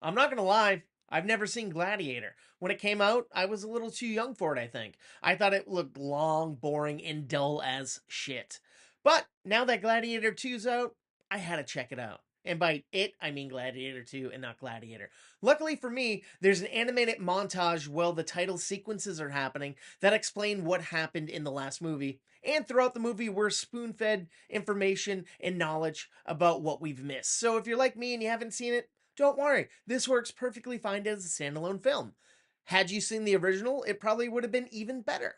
I'm not gonna lie, I've never seen Gladiator. When it came out, I was a little too young for it, I think. I thought it looked long, boring, and dull as shit. But now that Gladiator 2's out, I had to check it out. And by it, I mean Gladiator 2 and not Gladiator. Luckily for me, there's an animated montage while the title sequences are happening that explain what happened in the last movie. And throughout the movie, we're spoon fed information and knowledge about what we've missed. So if you're like me and you haven't seen it, don't worry, this works perfectly fine as a standalone film. Had you seen the original, it probably would have been even better.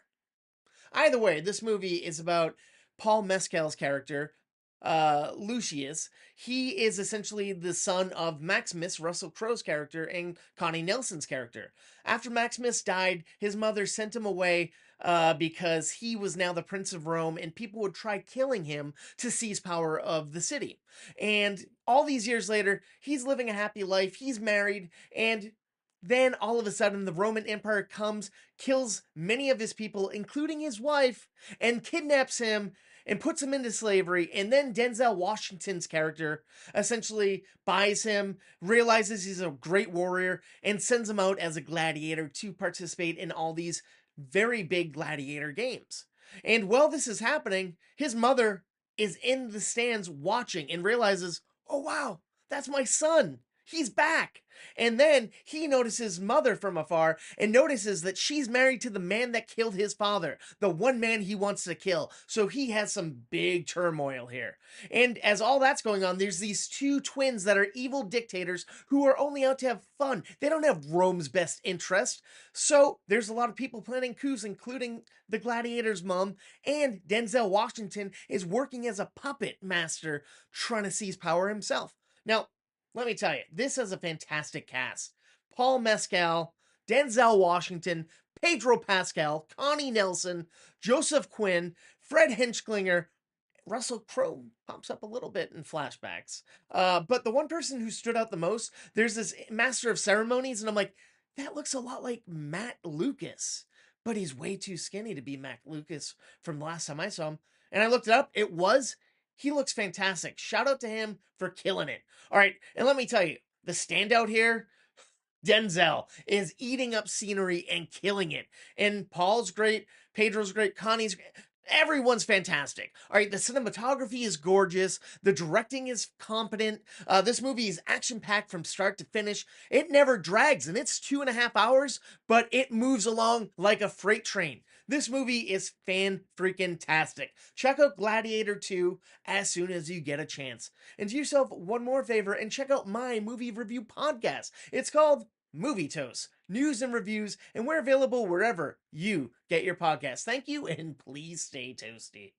Either way, this movie is about Paul Mescal's character, Lucius. He is essentially the son of Maximus, Russell Crowe's character, and Connie Nielsen's character. After Maximus died, his mother sent him away because he was now the Prince of Rome, and people would try killing him to seize power of the city. And all these years later, he's living a happy life, he's married, and then all of a sudden, the Roman Empire comes, kills many of his people, including his wife, and kidnaps him and puts him into slavery. And then Denzel Washington's character essentially buys him, realizes he's a great warrior, and sends him out as a gladiator to participate in all these very big gladiator games. And while this is happening, his mother is in the stands watching and realizes, oh wow, that's my son. He's back. And then he notices mother from afar and notices that she's married to the man that killed his father, the one man he wants to kill. So he has some big turmoil here. And as all that's going on, there's these two twins that are evil dictators who are only out to have fun. They don't have Rome's best interest. So there's a lot of people planning coups, including the gladiator's mom, and Denzel Washington is working as a puppet master trying to seize power himself. Now, let me tell you, this is a fantastic cast. Paul Mescal, Denzel Washington, Pedro Pascal, Connie Nielsen, Joseph Quinn, Fred Hechinger, Russell Crowe pops up a little bit in flashbacks. But the one person who stood out the most, there's this master of ceremonies, and I'm like, that looks a lot like Matt Lucas, but he's way too skinny to be Matt Lucas from the last time I saw him. And I looked it up. It was. He looks fantastic. Shout out to him for killing it. All right, and let me tell you, the standout here, Denzel is eating up scenery and killing it. And Paul's great, Pedro's great, Connie's great. Everyone's fantastic. All right, the cinematography is gorgeous. The directing is competent. This movie is action packed from start to finish. It never drags, and it's 2.5 hours, but it moves along like a freight train. This movie is fan freaking tastic. Check out Gladiator 2 as soon as you get a chance. And do yourself one more favor and check out my movie review podcast. It's called Movie Toast, news and reviews, and we're available wherever you get your podcasts. Thank you, and please stay toasty.